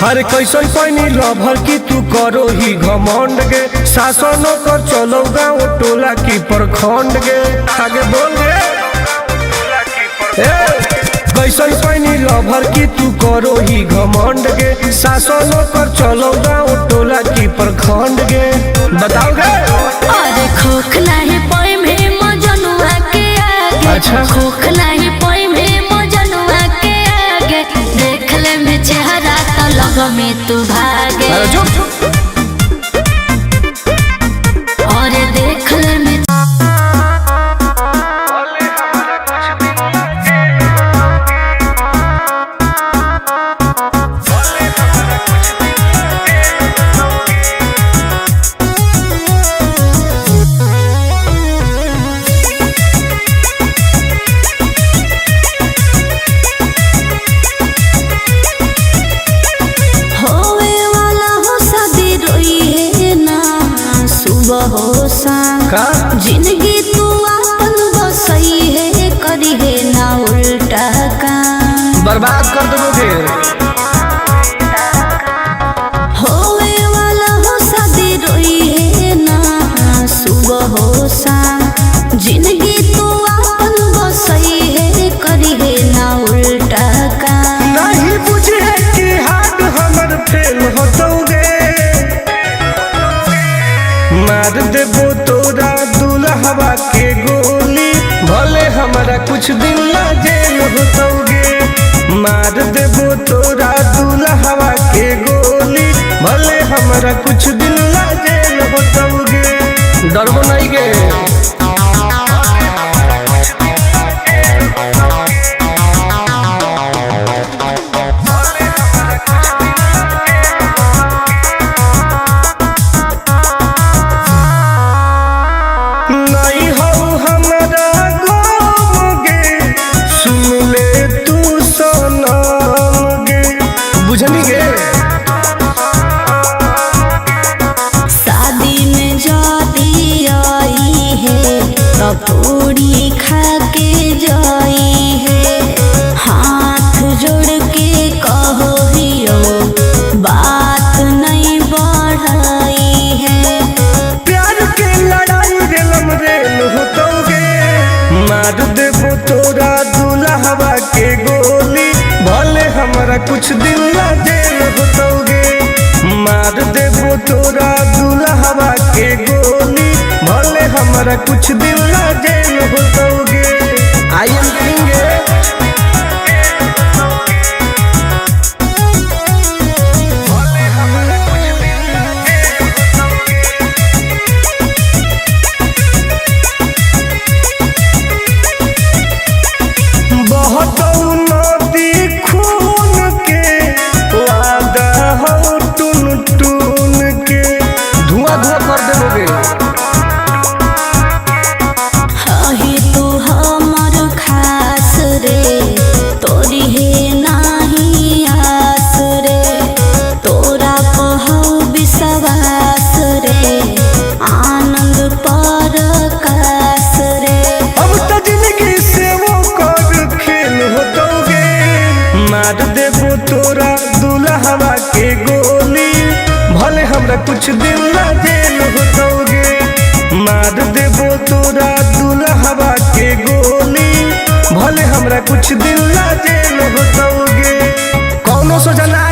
हर कैसन पैनी लभर की तू करो ही घमंड गे शासनों कर चलो गाँव टोला की प्रखंड गे आगे बोल गे कैसन पैनी लभर की तू करो ही घमंड गे शासनों कर चलो गाँव टोला की प्रखंड गे बताओ गे। अरे खोखला है पोई में मजनुआ के आगे। अच्छा खोखला है पोई में मजनुआ के आगे देख ले में चेहरा तो लग में तू भागे। अरे चुप और देख ले में हो का जिंदगी तू अपन बसई है करी है ना उल्टा काम बर्बाद कर दोगे। होवे वाला हो शादी रोई है ना सुबह हो शाम जिंदगी तू अपन बसई है करी है ना उल्टा काम नहीं बुझे कि हाथ हमर फेल होतोगे मार देबो तोरा दुल्हवा के गोली भले हमारा कुछ दिन ला जेल होतोगे मार देबो तोरा दुल्हवा के गोली भले हमारा कुछ दिन ला जेल होतोगे डरबो नहीं गे। बुझनी गे शादी में जाती आई है तो पूरी खा के जाई है हाथ जोड़ के कहो हियो बात नहीं बढ़ाई है प्यार के लड़ाई रेलम रेल होतोगे मार देबो तोरा दुल्हवा के गोली भले हमारा कुछ दिन ला जेल होतोगे मार देबो तोरा दुल्हवा के गोली भले हमारा कुछ दिन ला जेल होतोगे। आई एम किंग बहुत नदी खून के वादा हो टून टून के धुआं धुआं कर देबोगे। ही तू हमर खास रे तोरी है नाही आस रे तोरा कहौ विश्वास रे आनंद पर कास रे अब तो जिंदगी से वो कर खेल होतोगे मार देबो तोरा दुल्हवा के गोली भले हमरा कुछ दिन ला जेल होतोगे मार देबो तोरा दुल्हवा के गोली भले हमरा कुछ दिन ला जेल होतोगे कौनो सोचना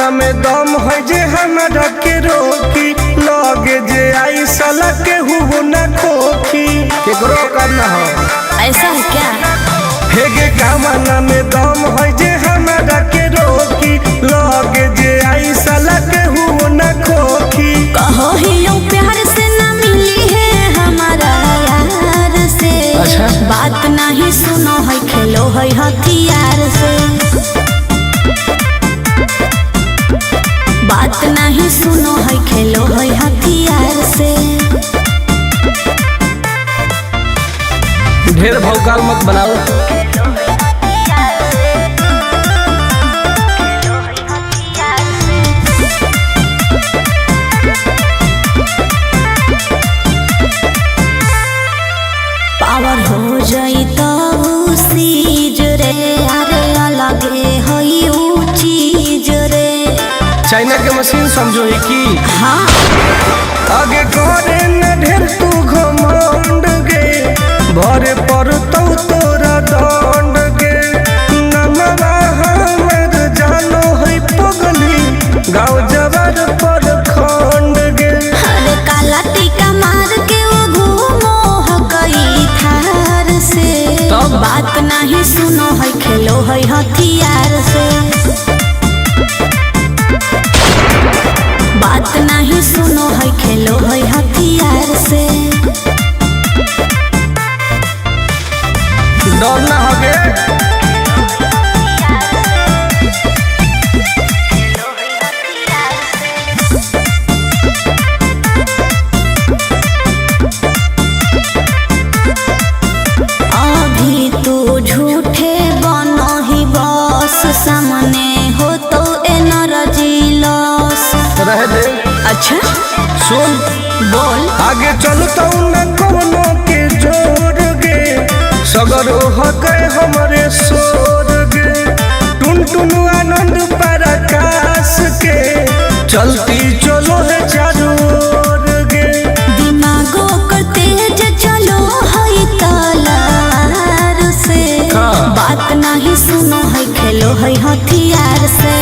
कामना में दम है जे हमरा के रोकी लगे जे आई साला के हुओ न खोखी केकरो करना हो ऐसा है क्या? हेगे कामना में दम है जे हमरा के रोकी लगे जे आई साला के हुओ न खोखी कहो ही लो प्यार से ना मिली है हमारा यार से। अच्छा। बात नहीं सुनो है खेलो है हथियार से। बात नहीं सुनो है खेलो है हथियार से। ढेर भौकाल मत बनाओ। पावर हो जाई तो सीज रे अरे अलगे हई ऊ चीज रे। चाइना के मशीन समझो ही की हाँ आगे करे न ढेर तू घमंड गे भरे पर तो तोरा दंड गे नमवा हमर जानो है पगली गाँव जबर पर खंड गे अरे काला टीका मार के वो घूमो हकई थार से। तब? बात नहीं सुनो है खेलो है हथियार से। बात नहीं सुनो है खेलो है हथियार से। डर ना होगे अभी तू झूठे बनो ही बस सामने हो तो एनर्जी लॉस। रह दे अच्छा सुन बोल। आगे चलता न कोनो के जोर गे सगर हके हमरे सोर गे टुन टुन आनंद पराकाश के चलती चलो है चारों ओर गे दिमागो कर तेज चलो है तलवार से। हाँ। बात नहीं सुनो है खेलो है हथियार से।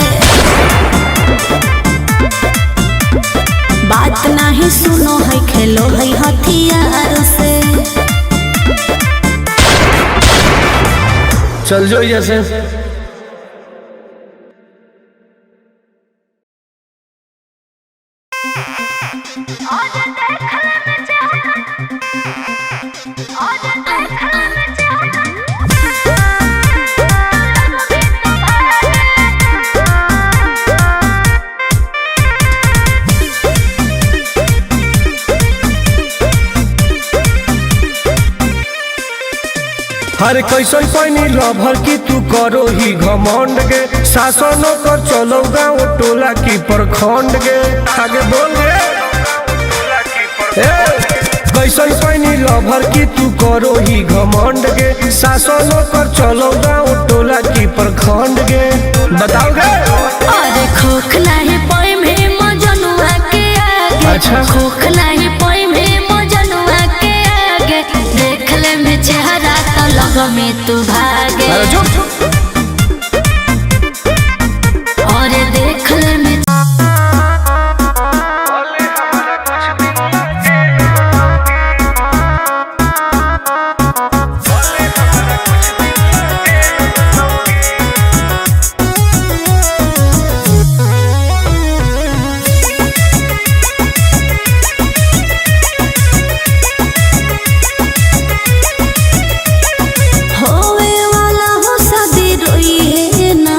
बात नहीं सुनो है खेलो है हथियार से। चल जो जैसे हरे कैसन पैनी लभर की तू करो ही घमंड गे शासनों कर चलो गाँव टोला की प्रखंड गे आगे बोल गे कैसन पैनी लभर की तू करो ही घमंड गे शासनों कर चलो गाँव टोला की प्रखंड गे बताओ गे अरे खोखला है पोई में मजनुआ के आगे। अच्छा। खोखला है पोई में मजनुआ के आगे। देख ले में चेहरा तो लग में तू भागे। अरे चुप और देख ले में होवे वाला हो शादी रोई है ना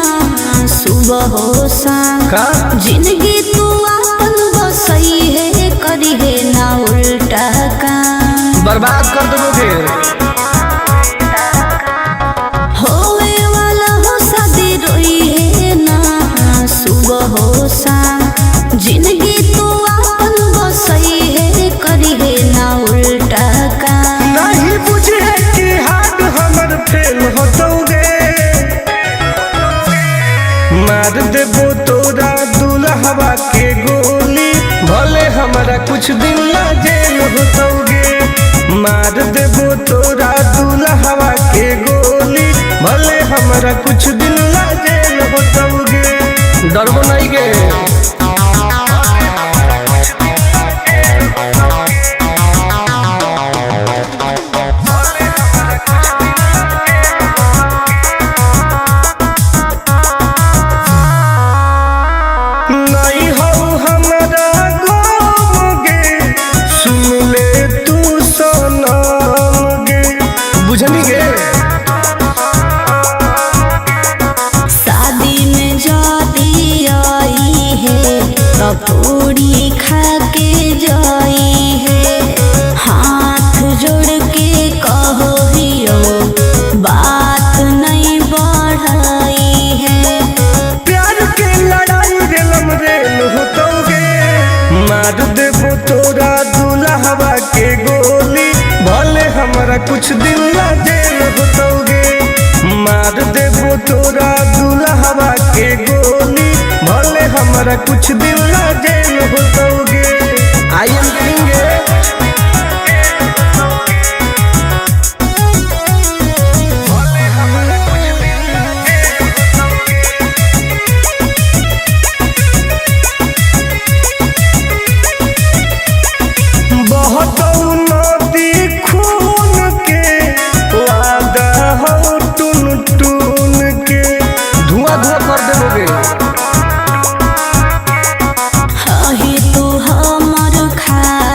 सुबह हो शाम। का जिंदगी तू अपन बसई है करी है ना उल्टा काम। बर्बाद कर दोगे होवे वाला हो शादी रोई है ना सुबह हो शाम। जिंदगी तू अपन बसई है करी है ना उल्टा काम। नहीं बुझे कि हाथ हमर फेल होतोगे मार देबो तोरा दुल्हवा के गोली भले हमारा कुछ दिन ला जेल होतोगे मार देबो तोरा दुल्हवा के गोली भले हमारा कुछ दिन ला जेल होतोगे डरबो नहीं के। नहीं हो हमरा गम गे, सुन ले तू सनम गे, बुझनी गे। शादी में जाती आई है तो पूरी खा के जाई है, हाथ जोड़ के कहो हियो बात नहीं बढ़ाई है। प्यार के लड़ाई रेलम रेल होतोगे, मार देबो तोरा दुल्हवा के गोली, भले हमरा कुछ दिन ला जेल होतोगे। मार देबो तोरा दुल्हवा के गोली, भले हमरा कुछ दिन ला जेल होतोगे। आई एम किंग बहतौ नदी खून के, वादा हो टून टून के, धुआं धुआं कर देबोगे। हही तू हमर खा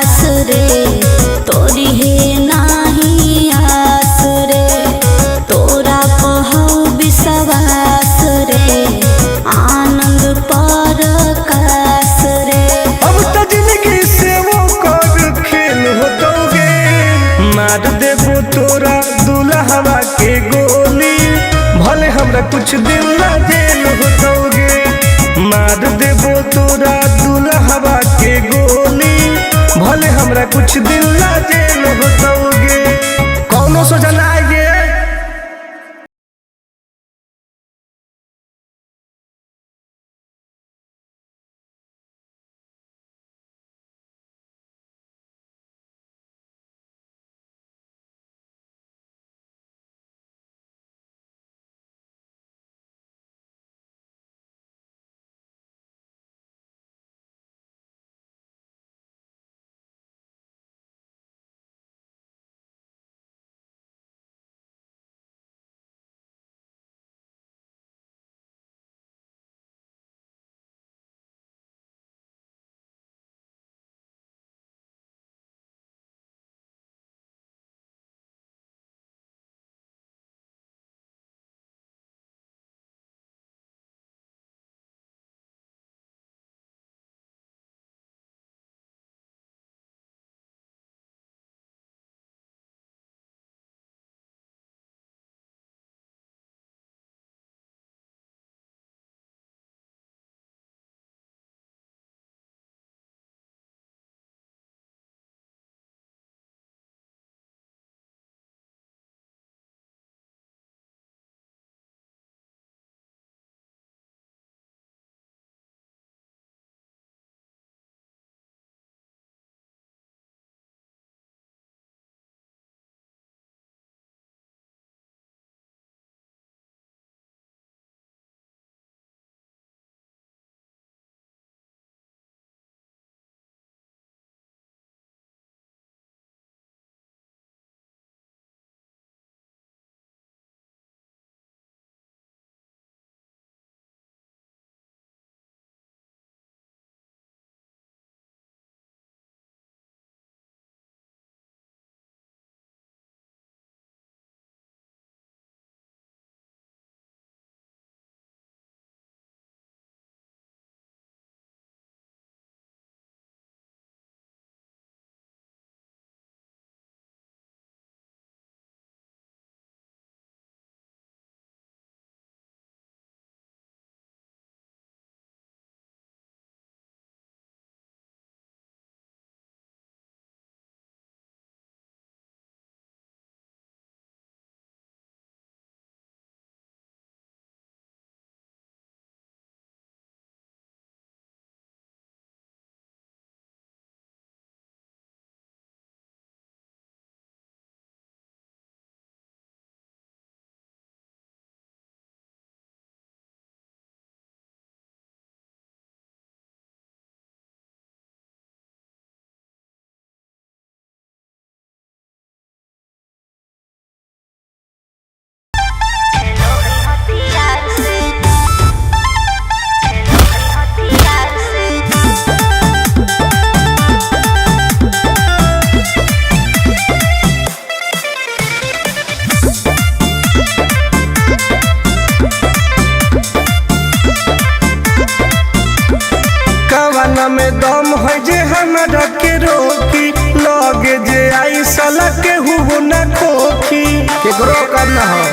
जे हमारा के रोकी लगे जे आई साला के हुओ न खोखी केकरो करना हो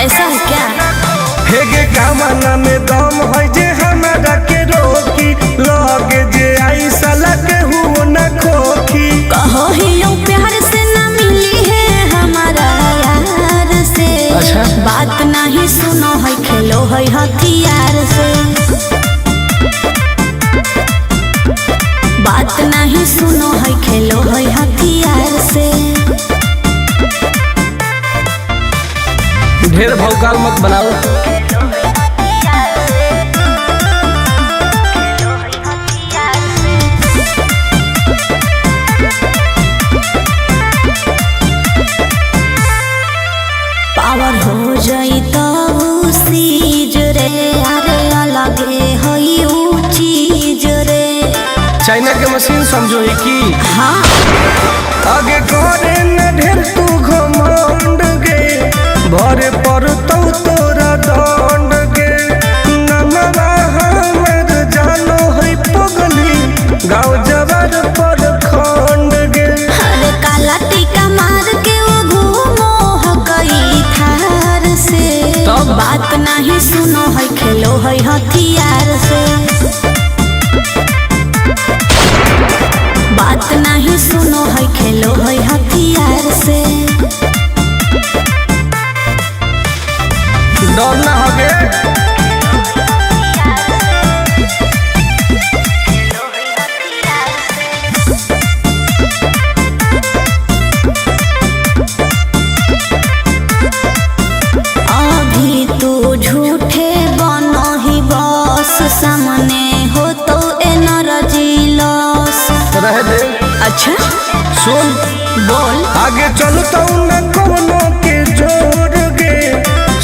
ऐसा है क्या? हेगे कामना में दम है जे हमारा के रोकी लगे जे आई साला के हुओ न खोखी कहो ही यूं प्यार से ना मिली है हमारा यार से। अच्छा। बात नहीं सुनो है खेलो है हथियार से। बात नहीं सुनो है खेलो है हथियार से। ढेर भौकाल मत बनाओ। पावर हो जाई तो सीज रे अरे अलगे हई ऊ चीज रे। चाइना के मशीन समझो है की हाँ आगे करे न ढेर तू घमंड गे भरे पर तो तोरा दंड गे नमवा हमर जानो है पगली गाँव जवार पर खंड गे अरे काला टीका मार के वो घूमो हकई थार से। तब? बात नहीं सुनो है खेलो है हथियार से। बात नहीं सुनो है खेलो है हथियार से। डर ना होगे अभी तू झूठे बनो ही बस सामने हो तो एनर्जी लॉस। रह दे अच्छा सुन बोल। आगे चलता न कोनो के जोर गे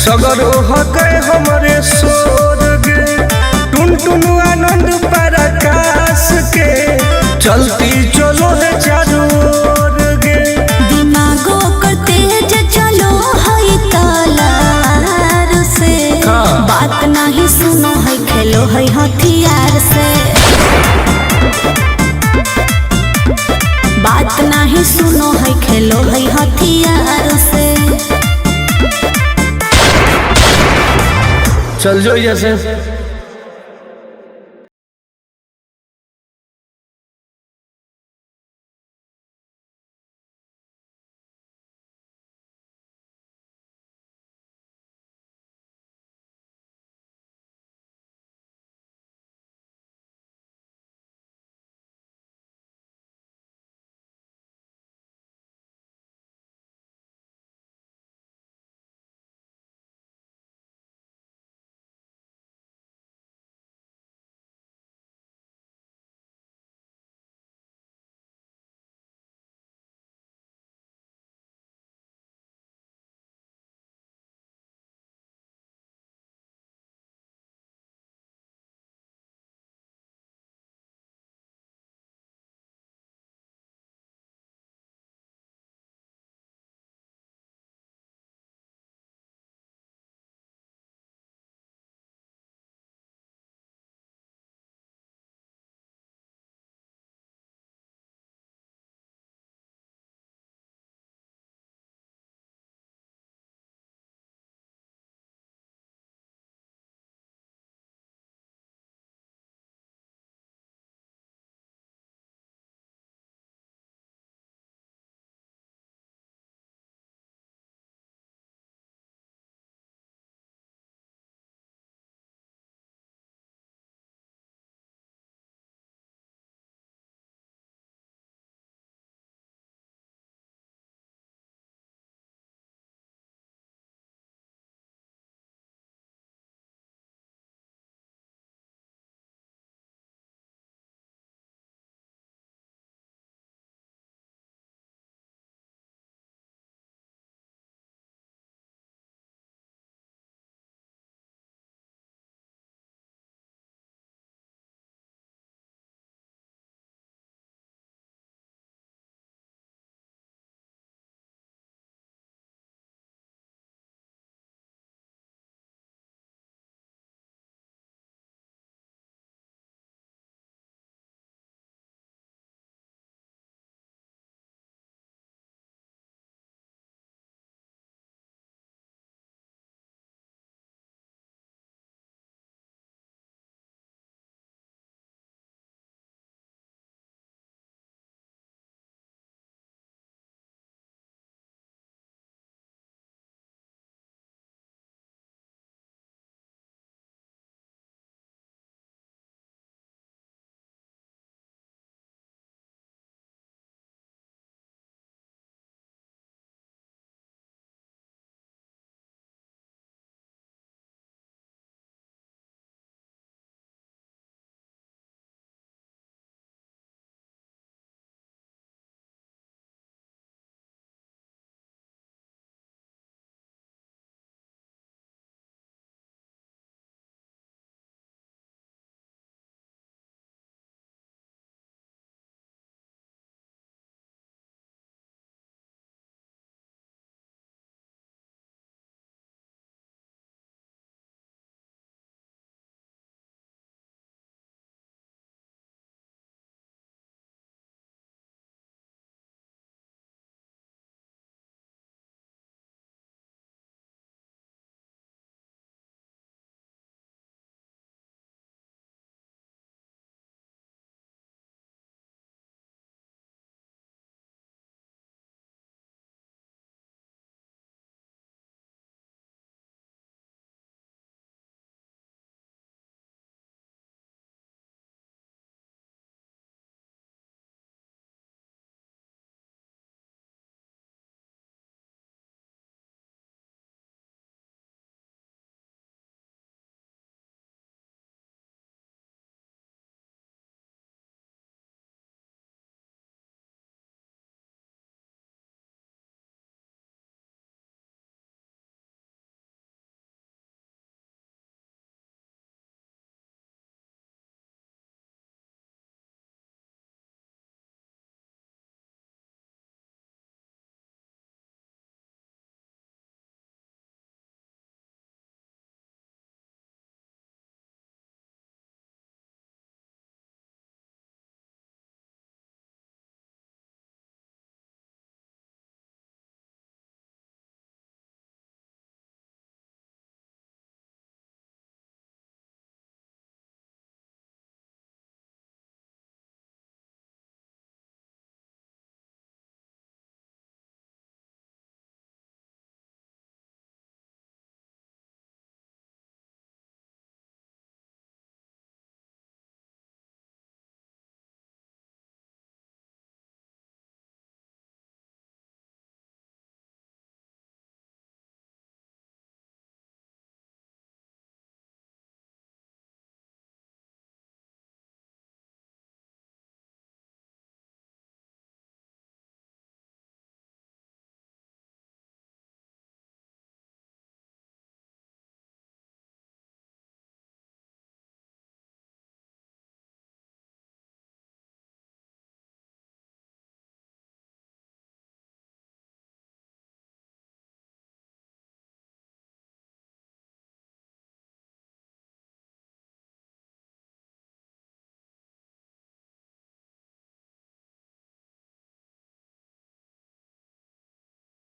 सगर हो गए हमारे सोर गे टुन टुन आनंद पराकाश के चलती चलो है चारों ओर गे दिमागो कर तेज चलो है तलवार से। हाँ। बात नहीं सुनो है खेलो है हथियार से। बात नहीं सुनो है खेलो है हथियार से। चल जो जैसे